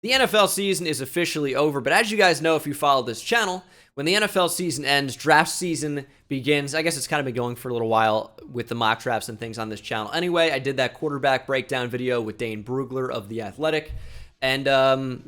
The NFL season is officially over, but as you guys know if you follow this channel, when the NFL season ends, draft season begins. I guess it's kind of been going for a little while with the mock drafts and things on this channel. Anyway, I did that quarterback breakdown video with Dane Brugler of The Athletic, and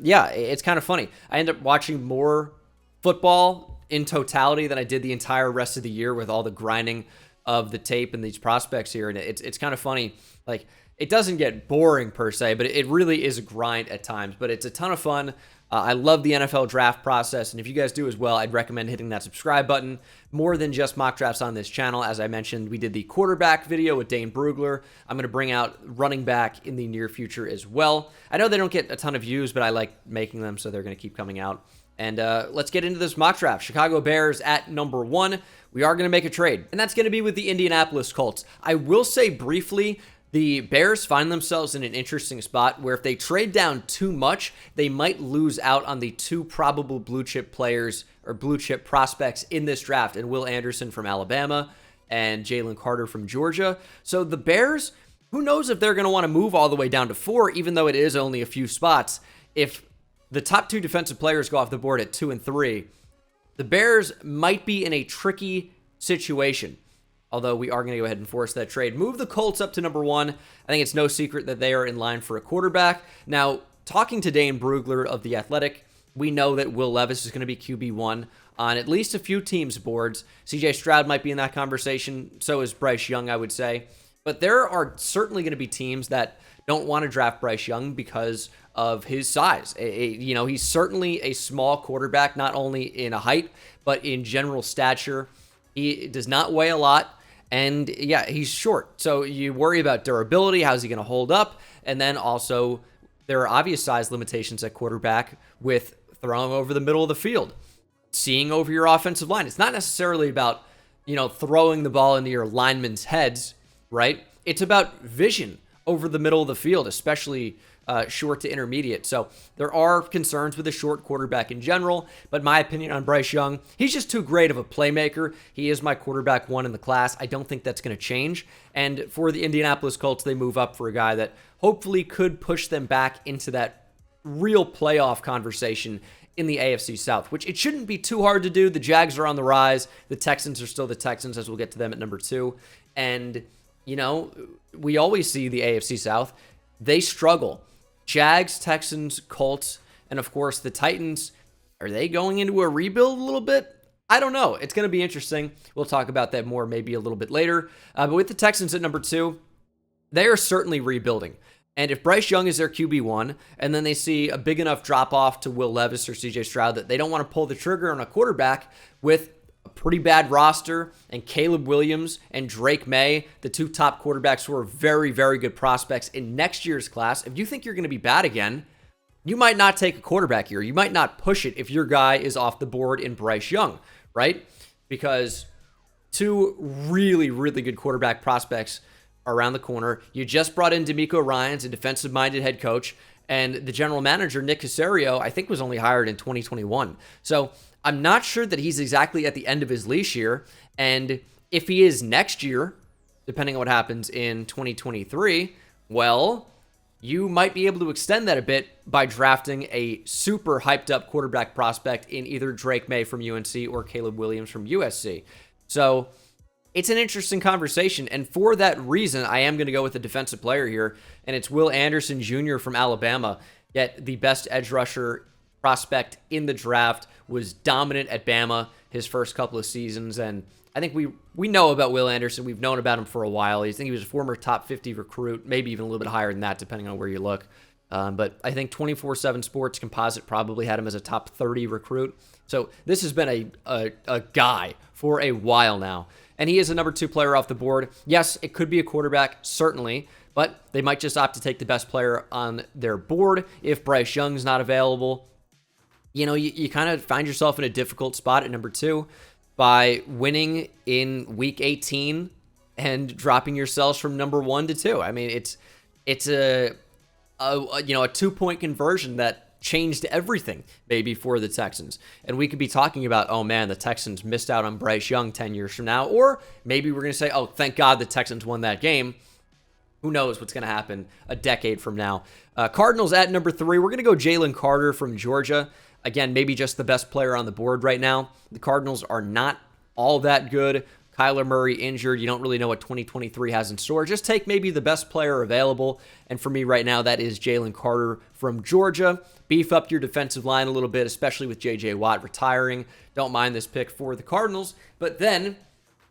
yeah, it's kind of funny. I ended up watching more football in totality than I did the entire rest of the year with all the grinding of the tape and these prospects here, and it's kind of funny. Like, it doesn't get boring per se, but it really is a grind at times, but it's a ton of fun. I love the NFL draft process, and if you guys do as well, I'd recommend hitting that subscribe button. More than just mock drafts on this channel. As I mentioned, we did the quarterback video with Dane Brugler. I'm going to bring out running back in the near future as well. I know they don't get a ton of views, but I like making them, so they're going to keep coming out. And let's get into this mock draft. Chicago Bears at number 1. We are going to make a trade, and that's going to be with the Indianapolis Colts. I will say briefly, the Bears find themselves in an interesting spot where if they trade down too much, they might lose out on the 2 probable blue chip players or blue chip prospects in this draft, and Will Anderson from Alabama and Jalen Carter from Georgia. So the Bears, who knows if they're going to want to move all the way down to 4, even though it is only a few spots. If the top 2 defensive players go off the board at 2 and 3, the Bears might be in a tricky situation. Although we are going to go ahead and force that trade. Move the Colts up to number 1. I think it's no secret that they are in line for a quarterback. Now, talking to Dane Brugler of The Athletic, we know that Will Levis is going to be QB1 on at least a few teams' boards. CJ Stroud might be in that conversation. So is Bryce Young, I would say. But there are certainly going to be teams that don't want to draft Bryce Young because of his size. You know, he's certainly a small quarterback, not only in a height, but in general stature. He does not weigh a lot. And yeah, he's short. So you worry about durability. How's he going to hold up? And then also, there are obvious size limitations at quarterback with throwing over the middle of the field, seeing over your offensive line. It's not necessarily about, you know, throwing the ball into your linemen's heads, right? It's about vision over the middle of the field, especially short to intermediate. So there are concerns with a short quarterback in general, but my opinion on Bryce Young, he's just too great of a playmaker. He is my quarterback 1 in the class. I don't think that's going to change. And for the Indianapolis Colts, they move up for a guy that hopefully could push them back into that real playoff conversation in the AFC South, which it shouldn't be too hard to do. The Jags are on the rise. The Texans are still the Texans, as we'll get to them at number 2. And, you know, we always see the AFC South. They struggle. Jags, Texans, Colts, and of course the Titans. Are they going into a rebuild a little bit? I don't know. It's going to be interesting. We'll talk about that more maybe a little bit later. But with the Texans at number 2, they are certainly rebuilding. And if Bryce Young is their QB1, and then they see a big enough drop-off to Will Levis or CJ Stroud that they don't want to pull the trigger on a quarterback with a pretty bad roster, and Caleb Williams and Drake May, the 2 top quarterbacks who are very, very good prospects in next year's class, if you think you're going to be bad again, you might not take a quarterback here. You might not push it if your guy is off the board in Bryce Young, right? Because 2 really, really good quarterback prospects are around the corner. You just brought in DeMeco Ryans, a defensive-minded head coach, and the general manager, Nick Caserio, I think was only hired in 2021. So I'm not sure that he's exactly at the end of his leash here. And if he is next year, depending on what happens in 2023, well, you might be able to extend that a bit by drafting a super hyped up quarterback prospect in either Drake May from UNC or Caleb Williams from USC. So it's an interesting conversation. And for that reason, I am going to go with a defensive player here. And it's Will Anderson Jr. from Alabama, yet the best edge rusher prospect in the draft, was dominant at Bama his first couple of seasons. And I think we know about Will Anderson. We've known about him for a while. I think he was a former top 50 recruit, maybe even a little bit higher than that, depending on where you look. But I think 24/7 Sports Composite probably had him as a top 30 recruit. So this has been a guy for a while now. And he is a number 2 player off the board. Yes, it could be a quarterback, certainly, but they might just opt to take the best player on their board if Bryce Young's not available. You know, you kind of find yourself in a difficult spot at number 2 by winning in week 18 and dropping yourselves from number 1 to 2. I mean, it's a 2-point conversion that changed everything maybe for the Texans. And we could be talking about, oh man, the Texans missed out on Bryce Young 10 years from now. Or maybe we're going to say, oh, thank God the Texans won that game. who knows what's going to happen a decade from now. Cardinals at number 3. We're going to go Jalen Carter from Georgia. Again, maybe just the best player on the board right now. The Cardinals are not all that good. Kyler Murray injured. You don't really know what 2023 has in store. Just take maybe the best player available. And for me right now, that is Jalen Carter from Georgia. Beef up your defensive line a little bit, especially with J.J. Watt retiring. Don't mind this pick for the Cardinals. But then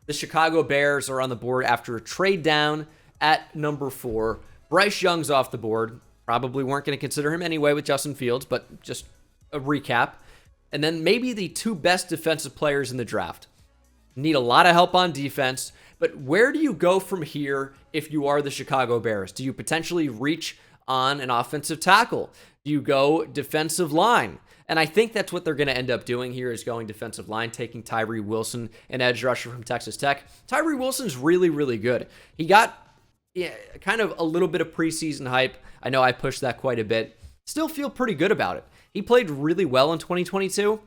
the Chicago Bears are on the board after a trade down at number 4. Bryce Young's off the board. Probably weren't going to consider him anyway with Justin Fields, but just a recap. And then maybe the 2 best defensive players in the draft. Need a lot of help on defense, but where do you go from here if you are the Chicago Bears? Do you potentially reach on an offensive tackle? Do you go defensive line? And I think that's what they're going to end up doing here is going defensive line, taking Tyree Wilson, an edge rusher from Texas Tech. Tyree Wilson's really, really good. He got kind of a little bit of preseason hype. I know I pushed that quite a bit. Still feel pretty good about it. He played really well in 2022.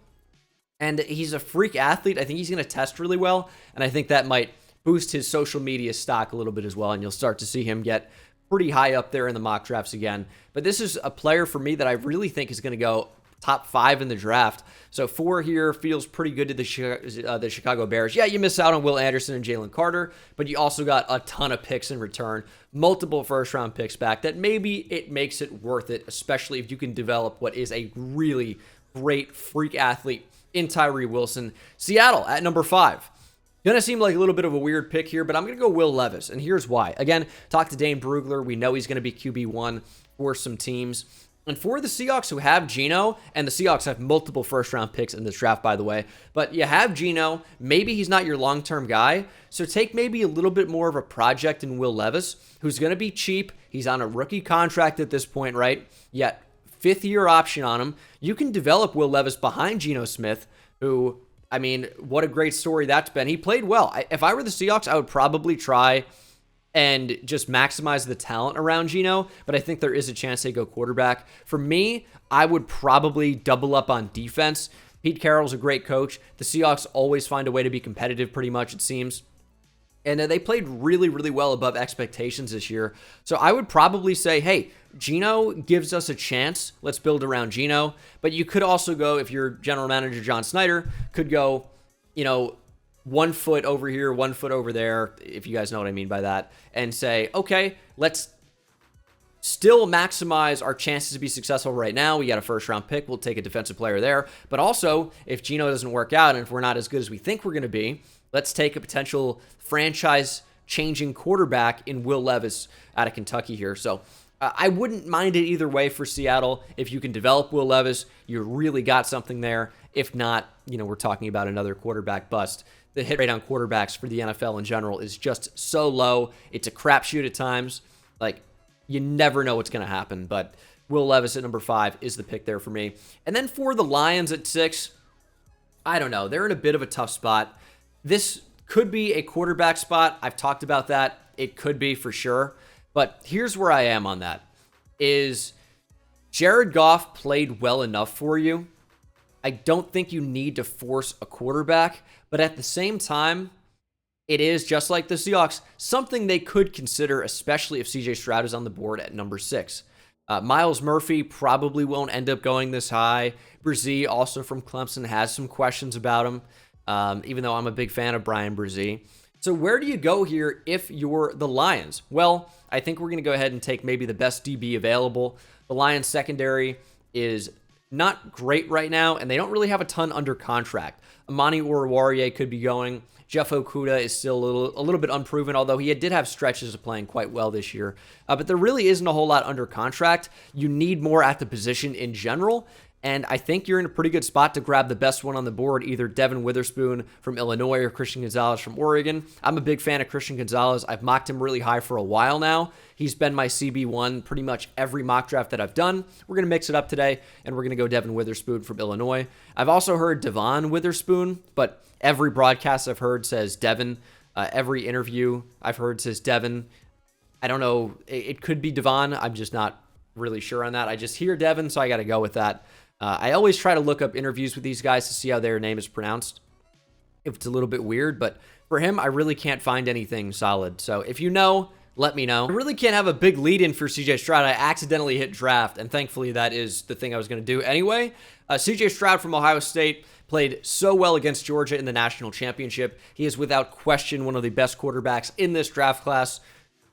And he's a freak athlete. I think he's going to test really well. And I think that might boost his social media stock a little bit as well. And you'll start to see him get pretty high up there in the mock drafts again. But this is a player for me that I really think is going to go top 5 in the draft. So 4 here feels pretty good to the Chicago Bears. Yeah, you miss out on Will Anderson and Jalen Carter, but you also got a ton of picks in return. Multiple first-round picks back that maybe it makes it worth it, especially if you can develop what is a really great freak athlete in Tyree Wilson. Seattle at number 5. Gonna seem like a little bit of a weird pick here, but I'm gonna go Will Levis, and here's why. Again, talk to Dane Brugler. We know he's gonna be QB1 for some teams. And for the Seahawks who have Geno, and the Seahawks have multiple first-round picks in this draft, by the way, but you have Geno. Maybe he's not your long-term guy, so take maybe a little bit more of a project in Will Levis, who's gonna be cheap. He's on a rookie contract at this point, right? Yet 5th-year option on him. You can develop Will Levis behind Geno Smith, who, I mean, what a great story that's been. He played well. If I were the Seahawks, I would probably try and just maximize the talent around Geno, but I think there is a chance they go quarterback. For me, I would probably double up on defense. Pete Carroll's a great coach. The Seahawks always find a way to be competitive pretty much, it seems. And they played really, really well above expectations this year. So I would probably say, hey, Geno gives us a chance. Let's build around Geno. But you could also go, if you're general manager John Snyder, could go, 1 foot over here, 1 foot over there, if you guys know what I mean by that, and say, okay, let's still maximize our chances to be successful right now. We got a first-round pick. We'll take a defensive player there. But also, if Geno doesn't work out and if we're not as good as we think we're going to be, let's take a potential franchise-changing quarterback in Will Levis out of Kentucky here. So I wouldn't mind it either way for Seattle. If you can develop Will Levis, you really got something there. If not, we're talking about another quarterback bust. The hit rate on quarterbacks for the NFL in general is just so low. It's a crapshoot at times. Like, you never know what's going to happen. But Will Levis at number 5 is the pick there for me. And then for the Lions at 6, I don't know. They're in a bit of a tough spot. This could be a quarterback spot. I've talked about that. It could be for sure. But here's where I am on that. Is Jared Goff played well enough for you? I don't think you need to force a quarterback. But at the same time, it is, just like the Seahawks, something they could consider, especially if CJ Stroud is on the board at number 6. Miles Murphy probably won't end up going this high. Brzee, also from Clemson, has some questions about him. Even though I'm a big fan of Brian Brzee. So where do you go here if you're the Lions? Well, I think we're going to go ahead and take maybe the best DB available. The Lions secondary is not great right now, and they don't really have a ton under contract. Amani Oruwariye could be going. Jeff Okudah is still a little bit unproven, although he did have stretches of playing quite well this year. But there really isn't a whole lot under contract. You need more at the position in general. And I think you're in a pretty good spot to grab the best one on the board, either Devin Witherspoon from Illinois or Christian Gonzalez from Oregon. I'm a big fan of Christian Gonzalez. I've mocked him really high for a while now. He's been my CB1 pretty much every mock draft that I've done. We're going to mix it up today, and we're going to go Devin Witherspoon from Illinois. I've also heard Devon Witherspoon, but every broadcast I've heard says Devin. Every interview I've heard says Devin. I don't know. It could be Devon. I'm just not really sure on that. I just hear Devin, so I got to go with that. I always try to look up interviews with these guys to see how their name is pronounced, if it's a little bit weird. But for him, I really can't find anything solid. So if you know, let me know. I really can't have a big lead in for CJ Stroud. I accidentally hit draft, and thankfully that is the thing I was going to do anyway. CJ Stroud from Ohio State played so well against Georgia in the national championship. He is without question one of the best quarterbacks in this draft class.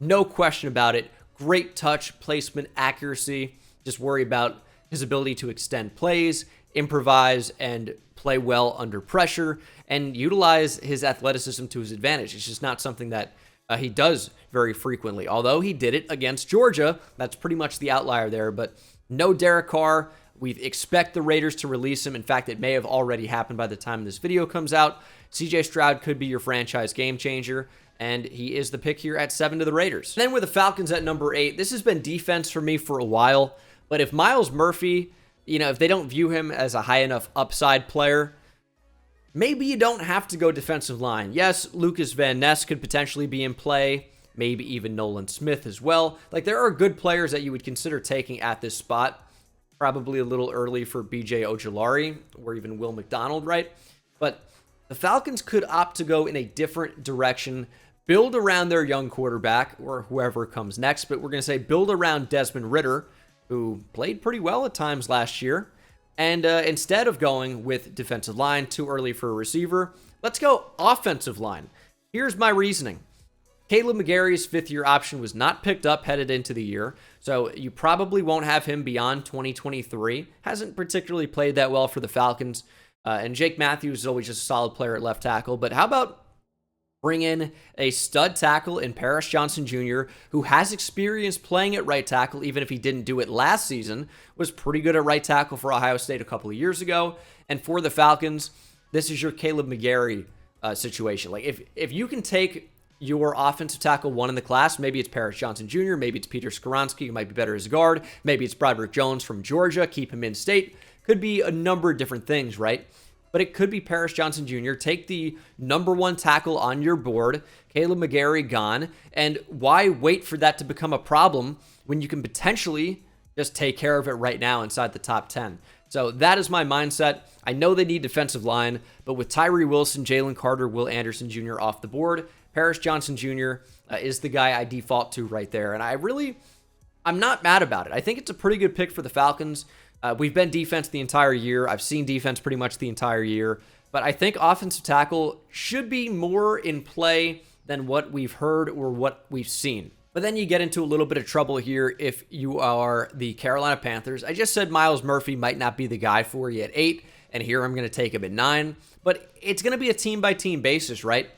No question about it. Great touch, placement, accuracy. Just worry about his ability to extend plays, improvise, and play well under pressure, and utilize his athleticism to his advantage. It's just not something that he does very frequently. Although he did it against Georgia, that's pretty much the outlier there. But no Derek Carr. We expect the Raiders to release him. In fact, it may have already happened by the time this video comes out. CJ Stroud could be your franchise game changer, and he is the pick here at 7 to the Raiders. Then with the Falcons at number 8, this has been defense for me for a while. But if Myles Murphy, if they don't view him as a high enough upside player, maybe you don't have to go defensive line. Yes, Lucas Van Ness could potentially be in play. Maybe even Nolan Smith as well. Like, there are good players that you would consider taking at this spot. Probably a little early for B.J. Ojulari or even Will McDonald, right? But the Falcons could opt to go in a different direction, build around their young quarterback or whoever comes next, but we're going to say build around Desmond Ridder, who played pretty well at times last year. And instead of going with defensive line, too early for a receiver, let's go offensive line. Here's my reasoning. Caleb McGarry's fifth-year option was not picked up headed into the year, so you probably won't have him beyond 2023. Hasn't particularly played that well for the Falcons. And Jake Matthews is always just a solid player at left tackle. But how about bring in a stud tackle in Paris Johnson Jr., who has experience playing at right tackle, even if he didn't do it last season, was pretty good at right tackle for Ohio State a couple of years ago. And for the Falcons, this is your Caleb McGarry situation. Like, if you can take your offensive tackle one in the class, maybe it's Paris Johnson Jr., maybe it's Peter Skoronski, who might be better as a guard, maybe it's Broderick Jones from Georgia, keep him in state. Could be a number of different things, right? But it could be Paris Johnson Jr. Take the number one tackle on your board, Caleb McGarry gone, and why wait for that to become a problem when you can potentially just take care of it right now inside the top 10? So that is my mindset. I know they need defensive line, but with Tyree Wilson, Jalen Carter, Will Anderson Jr. off the board, Paris Johnson Jr. Is the guy I default to right there. And I'm not mad about it. I think it's a pretty good pick for the Falcons. We've been defense the entire year. I've seen defense pretty much the entire year. But I think offensive tackle should be more in play than what we've heard or what we've seen. But then you get into a little bit of trouble here if you are the Carolina Panthers. I just said Myles Murphy might not be the guy for you at 8, and here I'm going to take him at 9. But it's going to be a team-by-team basis, right?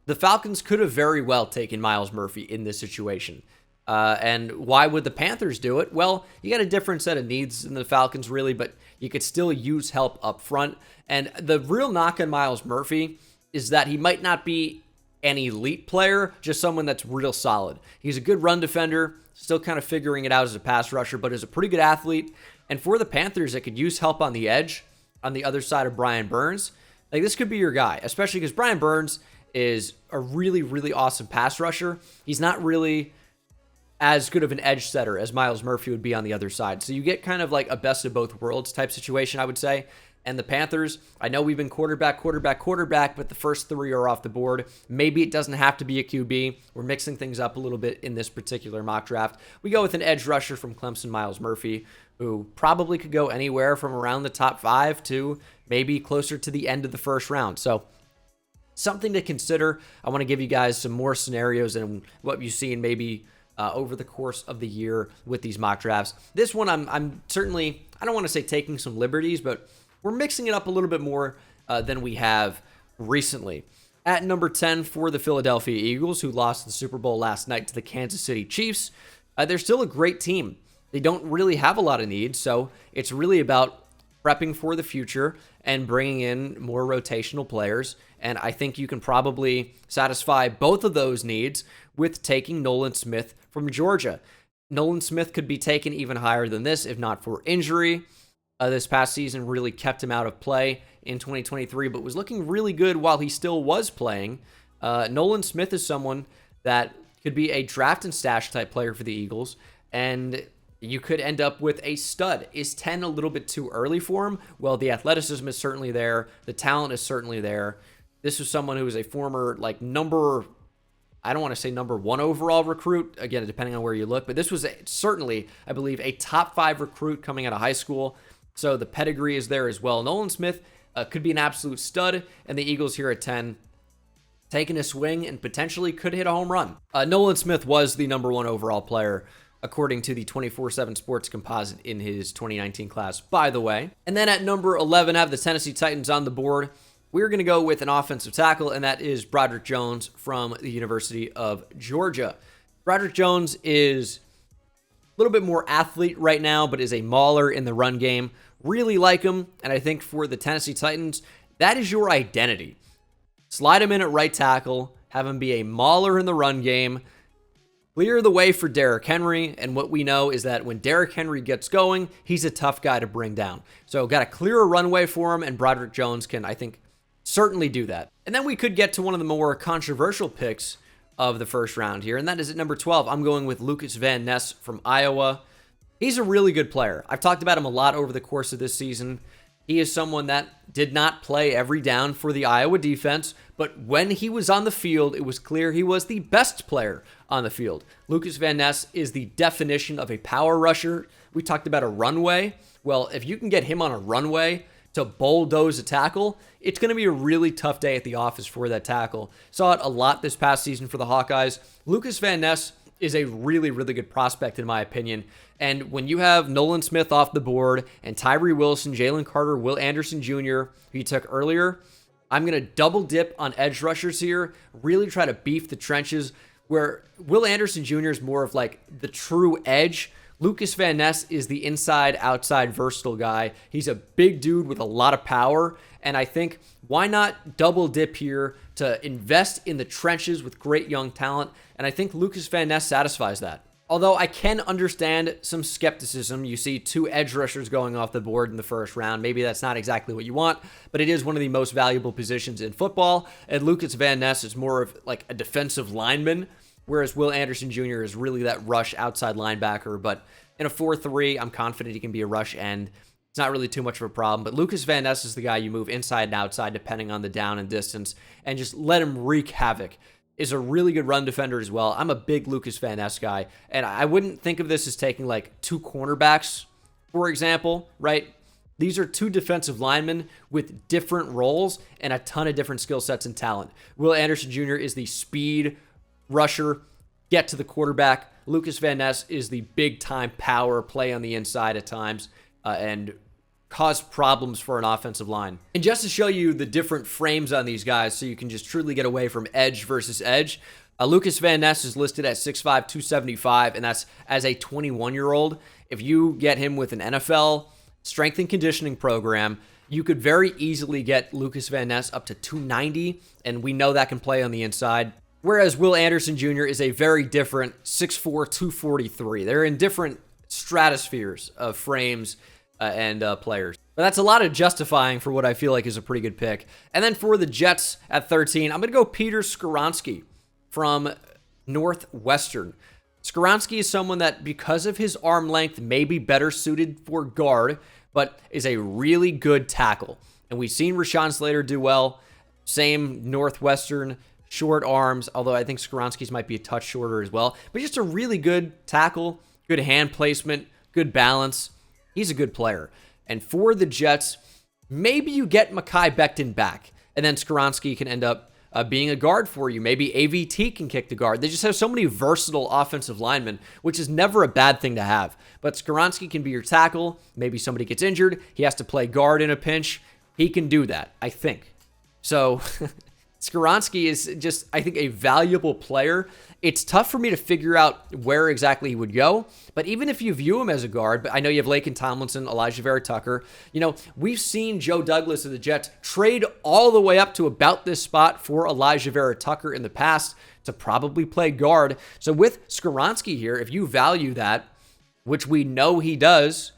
The Falcons could have very well taken Myles Murphy in this situation. And why would the Panthers do it? Well, you got a different set of needs than the Falcons, really, but you could still use help up front. And the real knock on Myles Murphy is that he might not be an elite player, just someone that's real solid. He's a good run defender, still kind of figuring it out as a pass rusher, but is a pretty good athlete. And for the Panthers that could use help on the edge, on the other side of Brian Burns, like, this could be your guy, especially because Brian Burns is a really, really awesome pass rusher. He's not really as good of an edge setter as Myles Murphy would be on the other side. So you get kind of like a best of both worlds type situation, I would say. And the Panthers, I know we've been quarterback, but the first 3 are off the board. Maybe it doesn't have to be a QB. We're mixing things up a little bit in this particular mock draft. We go with an edge rusher from Clemson, Myles Murphy, who probably could go anywhere from around the top 5 to maybe closer to the end of the first round. So something to consider. I want to give you guys some more scenarios and what you've seen maybe over the course of the year with these mock drafts. This one, I'm certainly, I don't want to say taking some liberties, but we're mixing it up a little bit more than we have recently. At number 10 for the Philadelphia Eagles, who lost the Super Bowl last night to the Kansas City Chiefs, they're still a great team. They don't really have a lot of needs, so it's really about prepping for the future and bringing in more rotational players. And I think you can probably satisfy both of those needs with taking Nolan Smith from Georgia. Nolan Smith could be taken even higher than this if not for injury. This past season really kept him out of play in 2023, but was looking really good while he still was playing. Nolan Smith is someone that could be a draft and stash type player for the Eagles, and you could end up with a stud. Is 10 a little bit too early for him? Well, the athleticism is certainly there. The talent is certainly there. This was someone who was a former, like, number I don't want to say number 1 overall recruit, again, depending on where you look, but this was certainly, I believe, a top 5 recruit coming out of high school. So the pedigree is there as well. Nolan Smith could be an absolute stud, and the Eagles here at 10, taking a swing and potentially could hit a home run. Nolan Smith was the number 1 overall player, according to the 24/7 Sports Composite in his 2019 class, by the way. And then at number 11, I have the Tennessee Titans on the board. We're going to go with an offensive tackle, and that is Broderick Jones from the University of Georgia. Broderick Jones is a little bit more athlete right now, but is a mauler in the run game. Really like him, and I think for the Tennessee Titans, that is your identity. Slide him in at right tackle, have him be a mauler in the run game, clear the way for Derrick Henry, and what we know is that when Derrick Henry gets going, he's a tough guy to bring down. So got to clear a runway for him, and Broderick Jones can, I think, certainly do that. And then we could get to one of the more controversial picks of the first round here, and that is at number 12. I'm going with Lucas Van Ness from Iowa. He's a really good player. I've talked about him a lot over the course of this season. He is someone that did not play every down for the Iowa defense, but when he was on the field, it was clear he was the best player on the field. Lucas Van Ness is the definition of a power rusher. We talked about a runway. Well, if you can get him on a runway to bulldoze a tackle, it's going to be a really tough day at the office for that tackle. Saw it a lot this past season for the Hawkeyes. Lucas Van Ness is a really, really good prospect in my opinion. And when you have Nolan Smith off the board and Tyree Wilson, Jalen Carter, Will Anderson Jr., who you took earlier, I'm going to double dip on edge rushers here, really try to beef the trenches, where Will Anderson Jr. is more of like the true edge. Lucas Van Ness is the inside-outside versatile guy. He's a big dude with a lot of power, and I think why not double dip here to invest in the trenches with great young talent, and I think Lucas Van Ness satisfies that. Although I can understand some skepticism. You see 2 edge rushers going off the board in the first round. Maybe that's not exactly what you want, but it is one of the most valuable positions in football, and Lucas Van Ness is more of like a defensive lineman, whereas Will Anderson Jr. is really that rush outside linebacker. But in a 4-3, I'm confident he can be a rush end. It's not really too much of a problem. But Lucas Van Ness is the guy you move inside and outside depending on the down and distance, and just let him wreak havoc. Is a really good run defender as well. I'm a big Lucas Van Ness guy, and I wouldn't think of this as taking like 2 cornerbacks, for example, right? These are 2 defensive linemen with different roles and a ton of different skill sets and talent. Will Anderson Jr. is the speed rusher, get to the quarterback. Lucas Van Ness is the big-time power, play on the inside at times, and cause problems for an offensive line. And just to show you the different frames on these guys so you can just truly get away from edge versus edge, Lucas Van Ness is listed at 6'5", 275, and that's as a 21-year-old. If you get him with an NFL strength and conditioning program, you could very easily get Lucas Van Ness up to 290, and we know that can play on the inside. Whereas Will Anderson Jr. is a very different 6'4", 243. They're in different stratospheres of frames and players. But that's a lot of justifying for what I feel like is a pretty good pick. And then for the Jets at 13, I'm going to go Peter Skoronski from Northwestern. Skoronski is someone that, because of his arm length, may be better suited for guard, but is a really good tackle. And we've seen Rashawn Slater do well. Same Northwestern, short arms, although I think Skoronski's might be a touch shorter as well. But just a really good tackle, good hand placement, good balance. He's a good player. And for the Jets, maybe you get Mekhi Becton back, and then Skoronski can end up being a guard for you. Maybe AVT can kick the guard. They just have so many versatile offensive linemen, which is never a bad thing to have. But Skoronski can be your tackle. Maybe somebody gets injured. He has to play guard in a pinch. He can do that, I think. So Skoronski is just, I think, a valuable player. It's tough for me to figure out where exactly he would go, but even if you view him as a guard, but I know you have Laken Tomlinson, Elijah Vera Tucker, we've seen Joe Douglas of the Jets trade all the way up to about this spot for Elijah Vera Tucker in the past to probably play guard. So with Skoronski here, if you value that, which we know he does,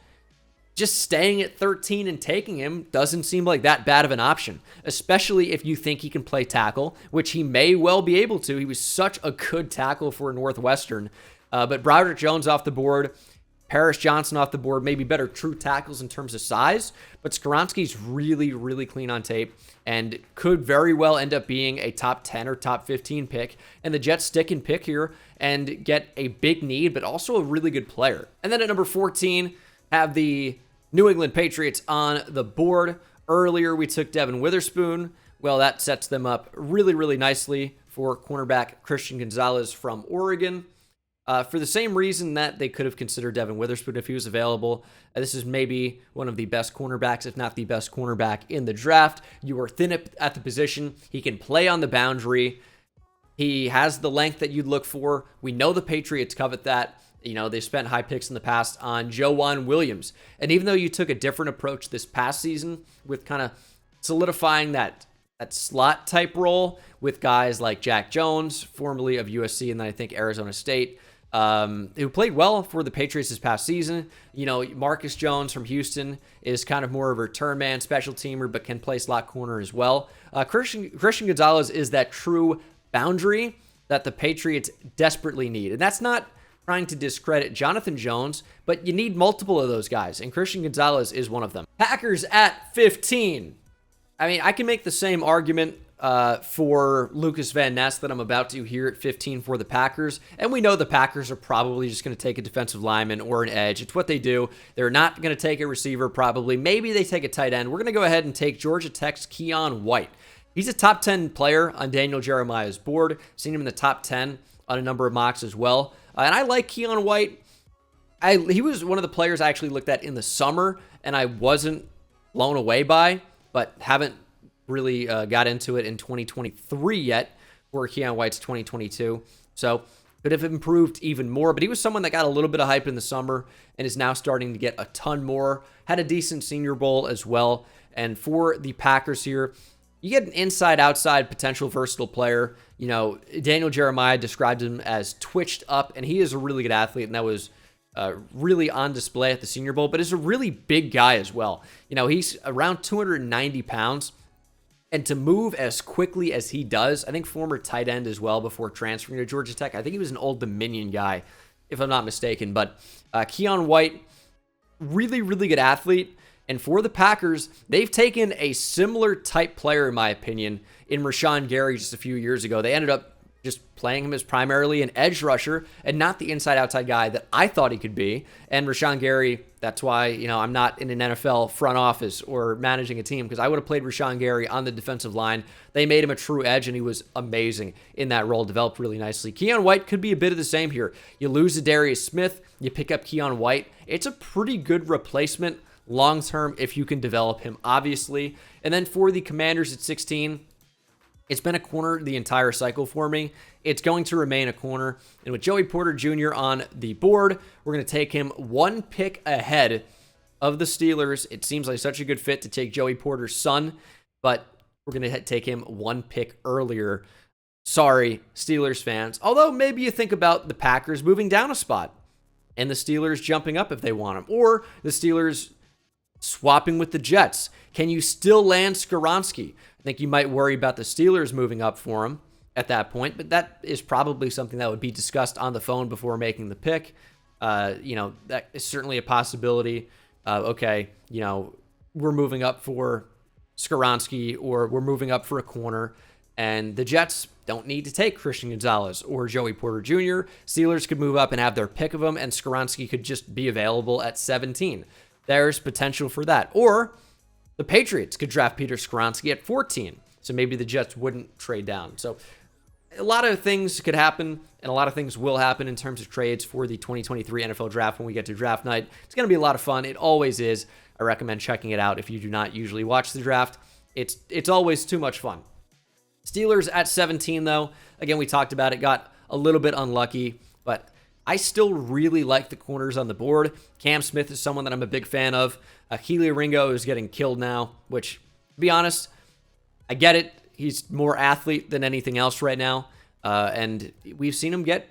just staying at 13 and taking him doesn't seem like that bad of an option, especially if you think he can play tackle, which he may well be able to. He was such a good tackle for Northwestern. But Broderick Jones off the board, Paris Johnson off the board, maybe better true tackles in terms of size, but Skoronski's really, really clean on tape and could very well end up being a top 10 or top 15 pick. And the Jets stick and pick here and get a big need, but also a really good player. And then at number 14, have the New England Patriots on the board. Earlier, we took Devin Witherspoon. Well, that sets them up really, really nicely for cornerback Christian Gonzalez from Oregon. For the same reason that they could have considered Devin Witherspoon if he was available. This is maybe one of the best cornerbacks, if not the best cornerback in the draft. You are thin at the position. He can play on the boundary. He has the length that you'd look for. We know the Patriots covet that. You know, they spent high picks in the past on Joejuan Williams. And even though you took a different approach this past season with kind of solidifying that slot type role with guys like Jack Jones, formerly of USC and then I think Arizona State, who played well for the Patriots this past season. You know, Marcus Jones from Houston is kind of more of a return man, special teamer, but can play slot corner as well. Christian Gonzalez is that true boundary that the Patriots desperately need. And that's not trying to discredit Jonathan Jones, but you need multiple of those guys, and Christian Gonzalez is one of them. Packers at 15. I mean, I can make the same argument for Lucas Van Ness that I'm about to here at 15 for the Packers. And we know the Packers are probably just going to take a defensive lineman or an edge. It's what they do. They're not going to take a receiver probably. Maybe they take a tight end. We're going to go ahead and take Georgia Tech's Keon White. He's a top 10 player on Daniel Jeremiah's board. Seen him in the top 10 on a number of mocks as well. And I like Keon White. He was one of the players I actually looked at in the summer, and I wasn't blown away by, but haven't really got into it in 2023 yet, where Keon White's 2022. So could have improved even more, but he was someone that got a little bit of hype in the summer and is now starting to get a ton more. Had a decent Senior Bowl as well. And for the Packers here, you get an inside-outside potential versatile player. You know, Daniel Jeremiah described him as twitched up, and he is a really good athlete, and that was really on display at the Senior Bowl, but is a really big guy as well. You know, he's around 290 pounds, and to move as quickly as he does, I think former tight end as well before transferring to Georgia Tech. I think he was an Old Dominion guy, if I'm not mistaken, but Keon White, really, really good athlete. And for the Packers, they've taken a similar type player, in my opinion, in Rashawn Gary just a few years ago. They ended up just playing him as primarily an edge rusher and not the inside-outside guy that I thought he could be. And Rashawn Gary, that's why, you know, I'm not in an NFL front office or managing a team, because I would have played Rashawn Gary on the defensive line. They made him a true edge, and he was amazing in that role, developed really nicely. Keon White could be a bit of the same here. You lose to Darius Smith, you pick up Keon White. It's a pretty good replacement long-term if you can develop him, obviously. And then for the Commanders at 16, it's been a corner the entire cycle for me. It's going to remain a corner. And with Joey Porter Jr. on the board, we're going to take him one pick ahead of the Steelers. It seems like such a good fit to take Joey Porter's son, but we're going to take him one pick earlier. Sorry, Steelers fans. Although maybe you think about the Packers moving down a spot and the Steelers jumping up if they want him, or the Steelers swapping with the Jets. Can you still land Skoronski? I think you might worry about the Steelers moving up for him at that point, but that is probably something that would be discussed on the phone before making the pick. You know, that is certainly a possibility. Okay, you know, we're moving up for Skoronski, or we're moving up for a corner, and the Jets don't need to take Christian Gonzalez or Joey Porter Jr. Steelers could move up and have their pick of them, and Skoronski could just be available at 17. There's potential for that. Or the Patriots could draft Peter Skoronski at 14. So maybe the Jets wouldn't trade down. So a lot of things could happen, and a lot of things will happen in terms of trades for the 2023 NFL Draft when we get to draft night. It's going to be a lot of fun. It always is. I recommend checking it out if you do not usually watch the draft. It's always too much fun. Steelers at 17, though. Again, we talked about it. Got a little bit unlucky, but I still really like the corners on the board. Cam Smith is someone that I'm a big fan of. Keely Ringo is getting killed now, which, to be honest, I get it. He's more athlete than anything else right now. And we've seen him get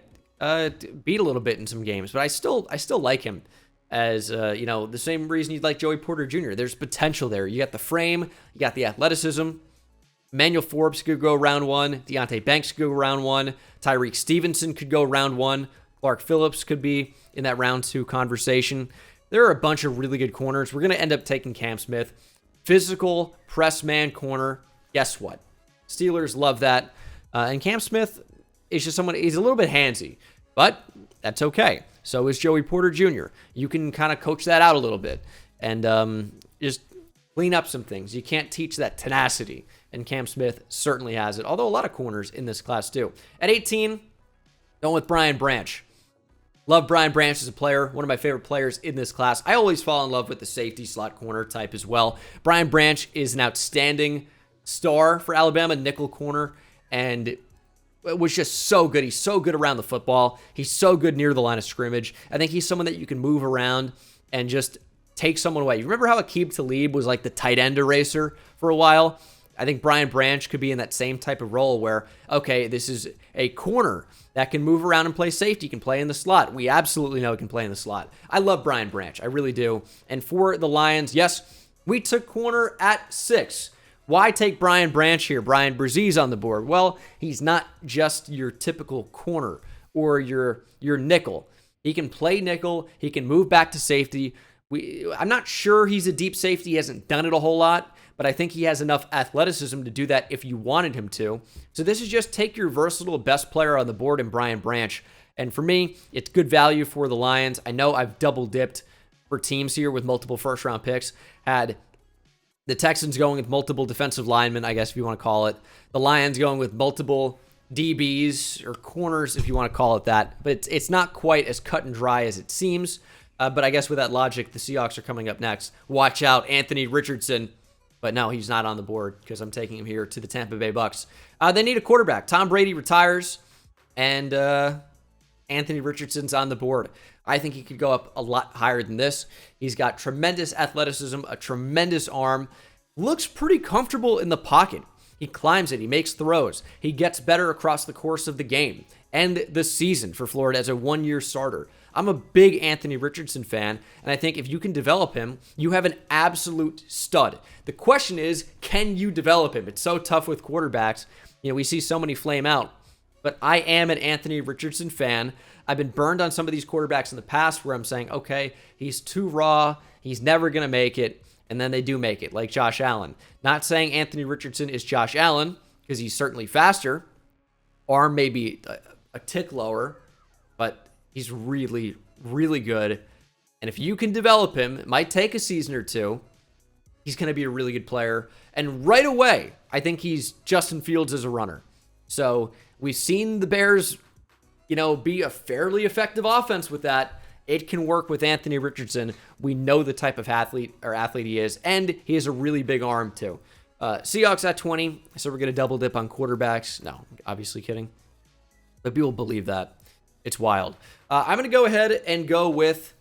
beat a little bit in some games, but I still like him as, you know, the same reason you'd like Joey Porter Jr. There's potential there. You got the frame, you got the athleticism. Emmanuel Forbes could go round one. Deontay Banks could go round one. Tyreek Stevenson could go round one. Clark Phillips could be in that round 2 conversation. There are a bunch of really good corners. We're going to end up taking Cam Smith. Physical, press man corner. Guess what? Steelers love that. And Cam Smith is just someone, he's a little bit handsy, but that's okay. So is Joey Porter Jr. You can kind of coach that out a little bit and just clean up some things. You can't teach that tenacity, and Cam Smith certainly has it, although a lot of corners in this class do. At 18, going with Brian Branch. Love Brian Branch as a player, one of my favorite players in this class. I always fall in love with the safety slot corner type as well. Brian Branch is an outstanding star for Alabama, nickel corner, and was just so good. He's so good around the football. He's so good near the line of scrimmage. I think he's someone that you can move around and just take someone away. You remember how Aqib Talib was like the tight end eraser for a while? I think Brian Branch could be in that same type of role where, okay, this is a corner that can move around and play safety, can play in the slot. We absolutely know he can play in the slot. I love Brian Branch. I really do. And for the Lions, yes, we took corner at 6. Why take Brian Branch here? Brian Brzez's on the board. Well, he's not just your typical corner or your nickel. He can play nickel. He can move back to safety. I'm not sure he's a deep safety. He hasn't done it a whole lot, but I think he has enough athleticism to do that if you wanted him to. So this is just take your versatile best player on the board in Brian Branch. And for me, it's good value for the Lions. I know I've double dipped for teams here with multiple first-round picks. Had the Texans going with multiple defensive linemen, I guess if you want to call it. The Lions going with multiple DBs or corners, if you want to call it that. But it's not quite as cut and dry as it seems. But I guess with that logic, the Seahawks are coming up next. Watch out, Anthony Richardson. But no, he's not on the board because I'm taking him here to the Tampa Bay Bucks. They need a quarterback. Tom Brady retires, and Anthony Richardson's on the board. I think he could go up a lot higher than this. He's got tremendous athleticism, a tremendous arm, looks pretty comfortable in the pocket. He climbs it. He makes throws. He gets better across the course of the game and the season for Florida as a one-year starter. I'm a big Anthony Richardson fan, and I think if you can develop him, you have an absolute stud. The question is, can you develop him? It's so tough with quarterbacks. You know, we see so many flame out. But I am an Anthony Richardson fan. I've been burned on some of these quarterbacks in the past where I'm saying, okay, he's too raw. He's never going to make it. And then they do make it, like Josh Allen. Not saying Anthony Richardson is Josh Allen, because he's certainly faster. Arm maybe a tick lower, but he's really, really good. And if you can develop him, it might take a season or two. He's going to be a really good player. And right away, I think he's Justin Fields as a runner. So we've seen the Bears, be a fairly effective offense with that. It can work with Anthony Richardson. We know the type of athlete he is, and he has a really big arm too. Seahawks at 20, so we're going to double dip on quarterbacks. No, obviously kidding. But people believe that. It's wild. I'm going to go ahead and go with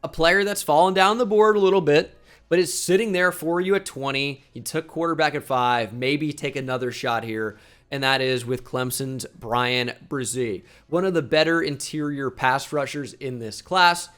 a player that's fallen down the board a little bit, but is sitting there for you at 20. You took quarterback at 5. Maybe take another shot here, and that is with Clemson's Brian Brzee, one of the better interior pass rushers in this class.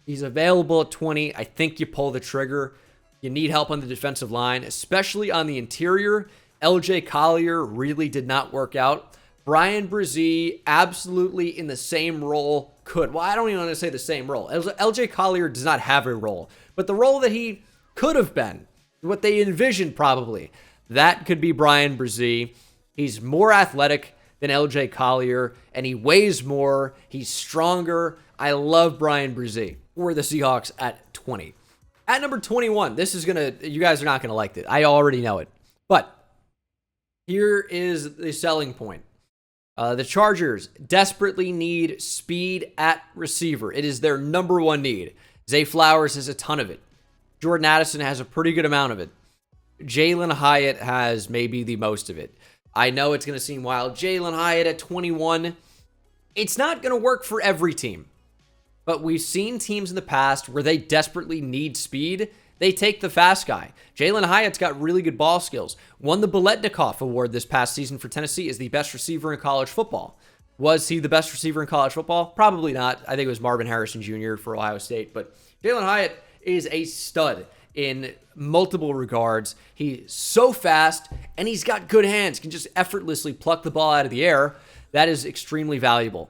He's available at 20. I think you pull the trigger. You need help on the defensive line, especially on the interior. LJ Collier really did not work out. Brian Brzee, absolutely in the same role, could. Well, I don't even want to say the same role. LJ Collier does not have a role, but the role that he could have been, what they envisioned probably, that could be Brian Brzee. He's more athletic than LJ Collier, and he weighs more. He's stronger. I love Brian Brzee for the Seahawks at 20. At number 21, you guys are not going to like it. I already know it. But here is the selling point. The Chargers desperately need speed at receiver. It is their number one need. Zay Flowers has a ton of it. Jordan Addison has a pretty good amount of it. Jalen Hyatt has maybe the most of it. I know it's going to seem wild. Jalen Hyatt at 21. It's not going to work for every team. But we've seen teams in the past where they desperately need speed. They take the fast guy. Jalen Hyatt's got really good ball skills. Won the Biletnikoff Award this past season for Tennessee as the best receiver in college football. Was he the best receiver in college football? Probably not. I think it was Marvin Harrison Jr. for Ohio State. But Jalen Hyatt is a stud in multiple regards. He's so fast, and he's got good hands. Can just effortlessly pluck the ball out of the air. That is extremely valuable.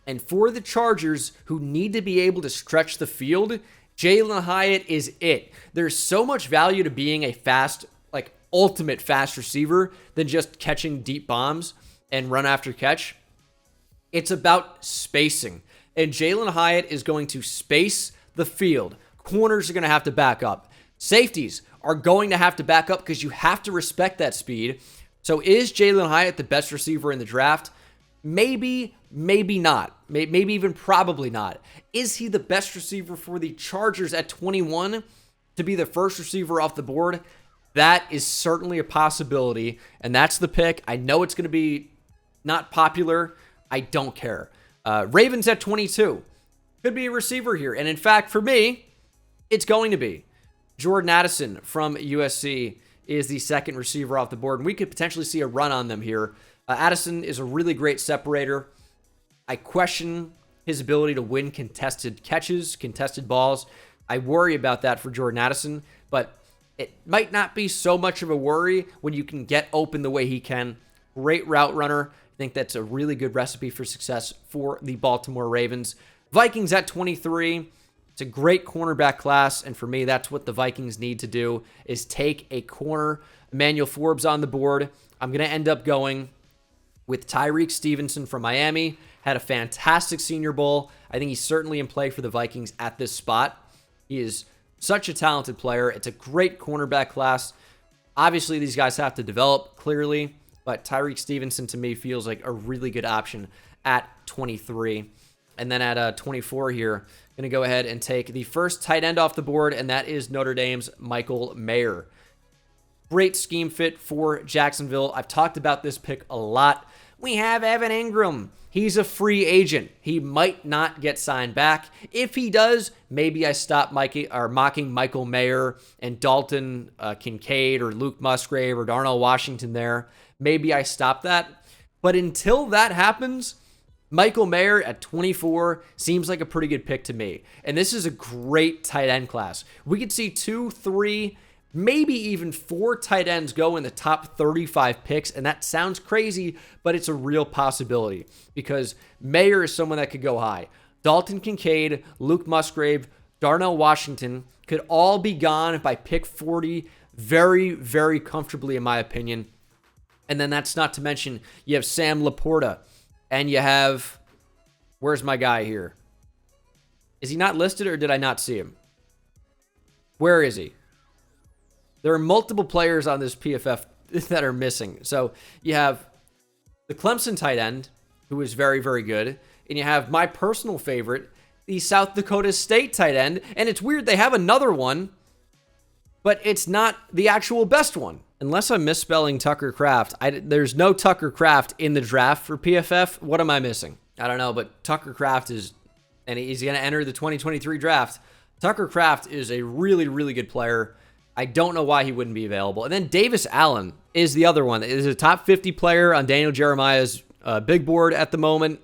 And for the Chargers, who need to be able to stretch the field, Jalen Hyatt is it. There's so much value to being a fast, like ultimate fast receiver than just catching deep bombs and run after catch. It's about spacing. And Jalen Hyatt is going to space the field. Corners are going to have to back up. Safeties are going to have to back up because you have to respect that speed. So is Jalen Hyatt the best receiver in the draft? Maybe, maybe not. Maybe even probably not. Is he the best receiver for the Chargers at 21 to be the first receiver off the board? That is certainly a possibility, and that's the pick. I know it's going to be not popular. I don't care. Ravens at 22. Could be a receiver here. And in fact, for me, it's going to be. Jordan Addison from USC is the second receiver off the board, and we could potentially see a run on them here. Addison is a really great separator. I question his ability to win contested catches, contested balls. I worry about that for Jordan Addison, but it might not be so much of a worry when you can get open the way he can. Great route runner. I think that's a really good recipe for success for the Baltimore Ravens. Vikings at 23. It's a great cornerback class, and for me, that's what the Vikings need to do, is take a corner. Emmanuel Forbes on the board. I'm going to end up going with Tyreek Stevenson from Miami. Had a fantastic Senior Bowl. I think he's certainly in play for the Vikings at this spot. He is such a talented player. It's a great cornerback class. Obviously, these guys have to develop, clearly, but Tyreek Stevenson to me feels like a really good option at 23. And then at 24 here, I'm going to go ahead and take the first tight end off the board, and that is Notre Dame's Michael Mayer. Great scheme fit for Jacksonville. I've talked about this pick a lot. We have Evan Ingram. He's a free agent. He might not get signed back. If he does, maybe I stop mocking Michael Mayer and Dalton Kincaid or Luke Musgrave or Darnell Washington there. Maybe I stop that. But until that happens, Michael Mayer at 24 seems like a pretty good pick to me. And this is a great tight end class. We could see 2, 3, maybe even 4 tight ends go in the top 35 picks, and that sounds crazy, but it's a real possibility because Mayer is someone that could go high. Dalton Kincaid, Luke Musgrave, Darnell Washington could all be gone by pick 40 very, very comfortably, in my opinion. And then that's not to mention you have Sam Laporta, and you have, where's my guy here? Is he not listed, or did I not see him? Where is he? There are multiple players on this PFF that are missing. So you have the Clemson tight end, who is very, very good. And you have my personal favorite, the South Dakota State tight end. And it's weird, they have another one, but it's not the actual best one. Unless I'm misspelling Tucker Kraft, there's no Tucker Kraft in the draft for PFF. What am I missing? I don't know, but Tucker Kraft is, and he's going to enter the 2023 draft. Tucker Kraft is a really, really good player. I don't know why he wouldn't be available. And then Davis Allen is the other one. Is a top 50 player on Daniel Jeremiah's big board at the moment.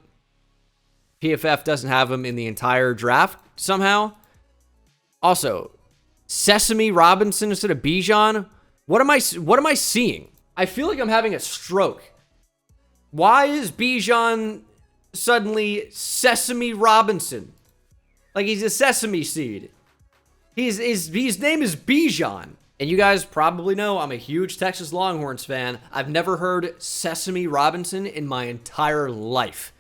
PFF doesn't have him in the entire draft somehow. Also, Sesame Robinson instead of Bijan. What am I seeing? I feel like I'm having a stroke. Why is Bijan suddenly Sesame Robinson? Like he's a sesame seed. His name is Bijan. And you guys probably know I'm a huge Texas Longhorns fan. I've never heard Sesame Robinson in my entire life.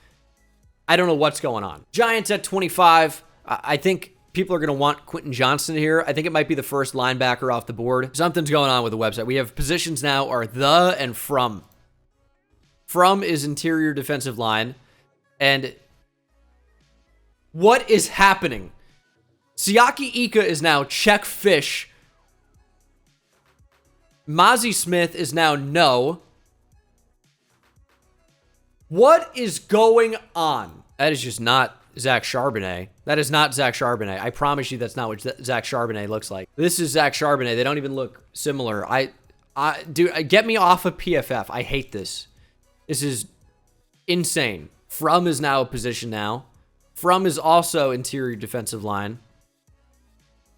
I don't know what's going on. Giants at 25. I think people are going to want Quentin Johnston here. I think it might be the first linebacker off the board. Something's going on with the website. We have positions now are the and from. From is interior defensive line. And what is happening? Siaki Ika is now check fish. Mozzie Smith is now no. What is going on? That is just not Zach Charbonnet. That is not Zach Charbonnet. I promise you that's not what Zach Charbonnet looks like. This is Zach Charbonnet. They don't even look similar. Dude, get me off of PFF. I hate this. This is insane. From is now a position now. From is also interior defensive line.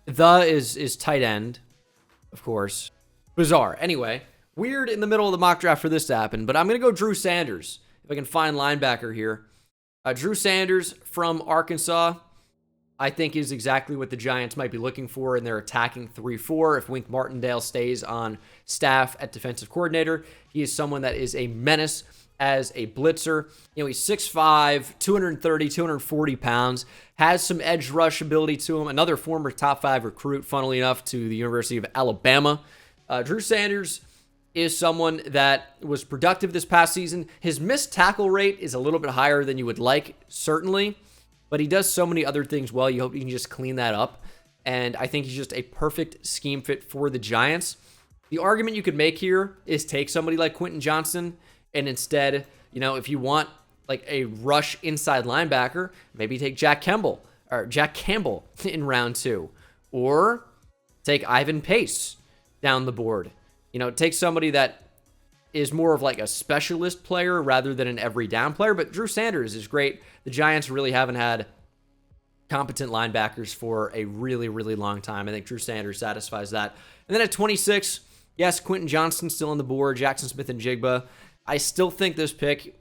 The is tight end, of course. Bizarre. Anyway, weird in the middle of the mock draft for this to happen, but I'm going to go Drew Sanders, if I can find linebacker here. Drew Sanders from Arkansas, I think, is exactly what the Giants might be looking for in their attacking 3-4. If Wink Martindale stays on staff at defensive coordinator, he is someone that is a menace as a blitzer. He's 6'5", 230, 240 pounds, has some edge rush ability to him. Another former top 5 recruit, funnily enough, to the University of Alabama. Drew Sanders is someone that was productive this past season. His missed tackle rate is a little bit higher than you would like, certainly, but he does so many other things well. You hope you can just clean that up, and I think he's just a perfect scheme fit for the Giants. The argument you could make here is take somebody like Quentin Johnston, and instead, if you want like a rush inside linebacker, maybe take Jack Campbell in round 2, or take Ivan Pace down the board. Take somebody that is more of like a specialist player rather than an every down player. But Drew Sanders is great. The Giants really haven't had competent linebackers for a really, really long time. I think Drew Sanders satisfies that. And then at 26, yes, Quentin Johnston still on the board, Jackson Smith-Njigba. I still think this pick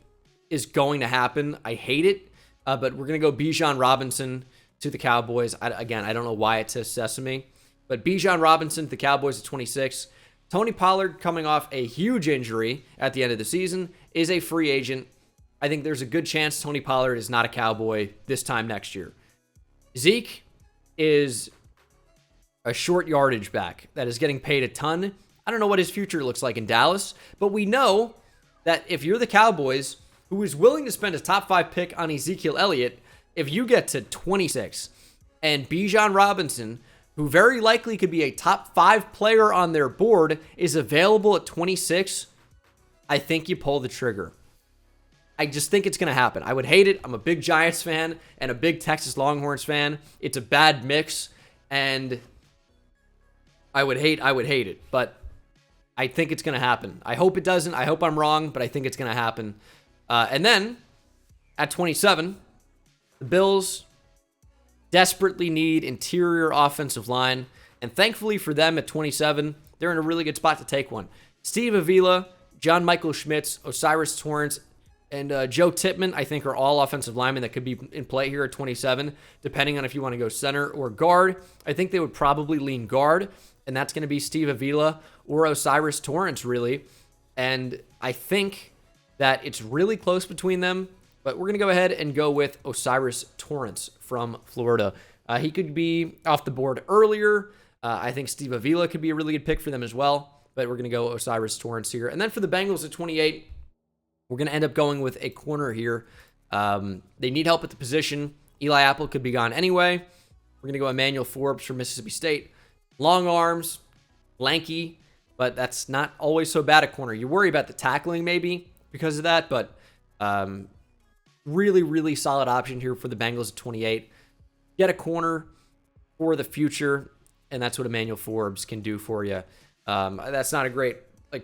is going to happen. I hate it, but we're going to go Bijan Robinson to the Cowboys. I don't know why it says Sesame, but Bijan Robinson to the Cowboys at 26. Tony Pollard, coming off a huge injury at the end of the season, is a free agent. I think there's a good chance Tony Pollard is not a Cowboy this time next year. Zeke is a short yardage back that is getting paid a ton. I don't know what his future looks like in Dallas, but we know that if you're the Cowboys, who is willing to spend a top 5 pick on Ezekiel Elliott, if you get to 26 and Bijan Robinson, who very likely could be a top 5 player on their board, is available at 26, I think you pull the trigger. I just think it's going to happen. I would hate it. I'm a big Giants fan and a big Texas Longhorns fan. It's a bad mix, and I would hate it, but I think it's going to happen. I hope it doesn't. I hope I'm wrong, but I think it's going to happen. And then at 27, the Bills desperately need interior offensive line, and thankfully for them at 27, they're in a really good spot to take one. Steve Avila, John Michael Schmitz, Osiris Torrance, and Joe Tippmann, I think, are all offensive linemen that could be in play here at 27, depending on if you want to go center or guard. I think they would probably lean guard, and that's going to be Steve Avila or Osiris Torrance, really. And I think that it's really close between them, but we're going to go ahead and go with Osiris Torrance from Florida. He could be off the board earlier. I think Steve Avila could be a really good pick for them as well, but we're going to go Osiris Torrance here. And then for the Bengals at 28, we're going to end up going with a corner here. They need help at the position. Eli Apple could be gone anyway. We're going to go Emmanuel Forbes from Mississippi State. Long arms, lanky, but that's not always so bad at corner. You worry about the tackling maybe because of that, but really, really solid option here for the Bengals at 28. Get a corner for the future, and that's what Emmanuel Forbes can do for you. That's not a great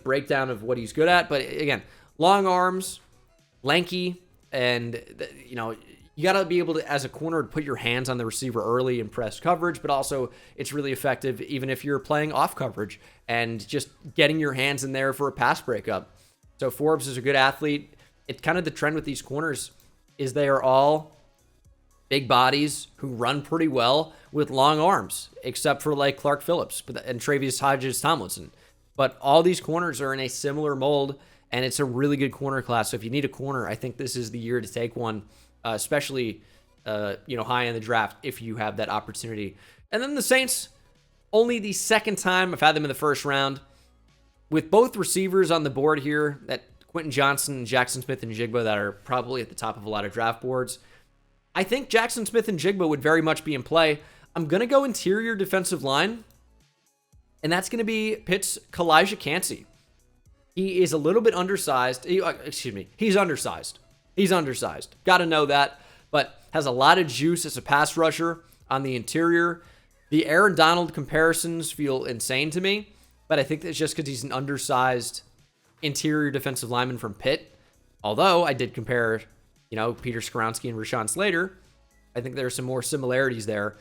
breakdown of what he's good at, but again, long arms, lanky, and you got to be able to, as a corner, put your hands on the receiver early and press coverage, but also it's really effective even if you're playing off coverage and just getting your hands in there for a pass breakup. So Forbes is a good athlete. It's kind of the trend with these corners is they are all big bodies who run pretty well with long arms, except for like Clark Phillips and Travius Hodges-Tomlinson. But all these corners are in a similar mold, and it's a really good corner class. So if you need a corner, I think this is the year to take one, especially high in the draft if you have that opportunity. And then the Saints, only the second time I've had them in the first round. With both receivers on the board here, that Quentin Johnston and Jackson Smith-Njigba that are probably at the top of a lot of draft boards, I think Jackson Smith-Njigba would very much be in play. I'm going to go interior defensive line, and that's going to be Pitt's Kalijah Kancey. He is a little bit undersized. He's undersized. He's undersized. Got to know that, but has a lot of juice as a pass rusher on the interior. The Aaron Donald comparisons feel insane to me, but I think that's just because he's an undersized interior defensive lineman from Pitt. Although I did compare, Peter Skoronski and Rashawn Slater. I think there are some more similarities there.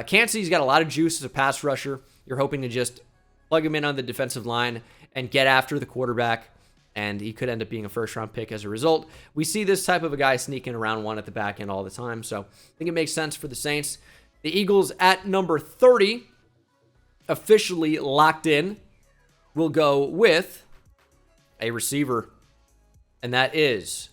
Kancey's got a lot of juice as a pass rusher. You're hoping to just plug him in on the defensive line and get after the quarterback. and he could end up being a first-round pick as a result. We see this type of a guy sneaking around 1 at the back end all the time, so I think it makes sense for the Saints. The Eagles at number 30, officially locked in, will go with a receiver, and that is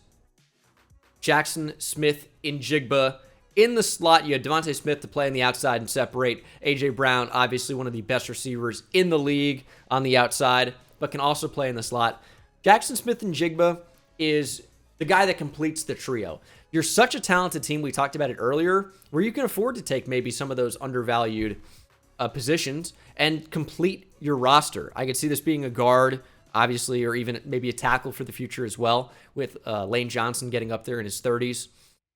Jackson Smith-Njigba. In the slot, you had Devontae Smith to play on the outside and separate. A.J. Brown, obviously one of the best receivers in the league on the outside, but can also play in the slot. Jackson Smith-Njigba is the guy that completes the trio. You're such a talented team, we talked about it earlier, where you can afford to take maybe some of those undervalued positions and complete your roster. I could see this being a guard, obviously, or even maybe a tackle for the future as well, with Lane Johnson getting up there in his 30s.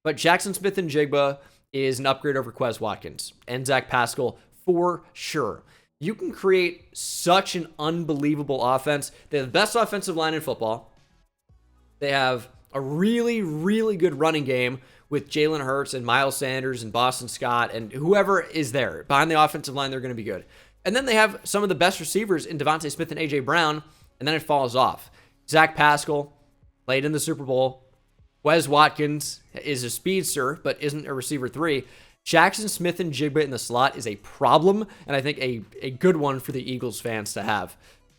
But Jackson Smith-Njigba is an upgrade over Quez Watkins and Zach Pascal for sure. You can create such an unbelievable offense. They have the best offensive line in football. They have a really, really good running game with Jalen Hurts and Miles Sanders and Boston Scott and whoever is there. Behind the offensive line, they're going to be good. And then they have some of the best receivers in Devontae Smith and A.J. Brown, and then it falls off. Zach Pascal played in the Super Bowl. Quez Watkins is a speedster, but isn't a receiver 3. Jackson Smith-Njigba in the slot is a problem, and I think a good one for the Eagles fans to have.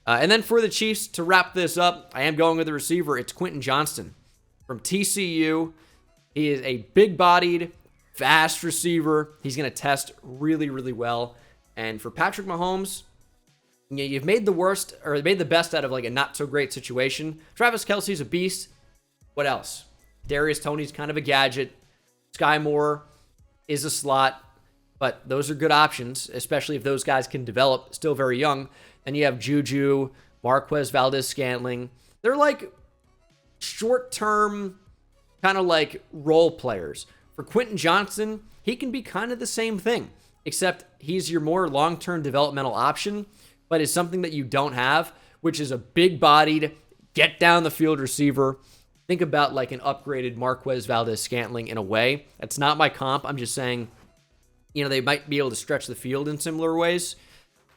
And then for the Chiefs, to wrap this up, I am going with the receiver. It's Quentin Johnston from TCU. He is a big-bodied, fast receiver. He's going to test really, really well. And for Patrick Mahomes, you've made the worst, or made the best out of like a not-so-great situation. Travis Kelce's a beast. What else? Darius Toney's kind of a gadget. Sky Moore is a slot, but those are good options, especially if those guys can develop, still very young. Then you have Juju, Marquez Valdez-Scantling. They're like short-term kind of like role players. For Quentin Johnston, he can be kind of the same thing, except he's your more long-term developmental option, but is something that you don't have, which is a big-bodied, get-down-the-field receiver. Think about like an upgraded Marquez Valdez-Scantling in a way. That's not my comp. I'm just saying, they might be able to stretch the field in similar ways.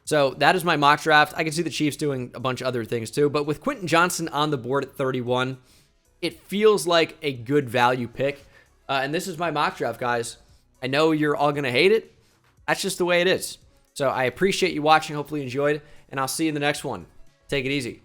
So that is my mock draft. I can see the Chiefs doing a bunch of other things too. But with Quentin Johnston on the board at 31, it feels like a good value pick. And this is my mock draft, guys. I know you're all going to hate it. That's just the way it is. So I appreciate you watching. Hopefully you enjoyed. And I'll see you in the next one. Take it easy.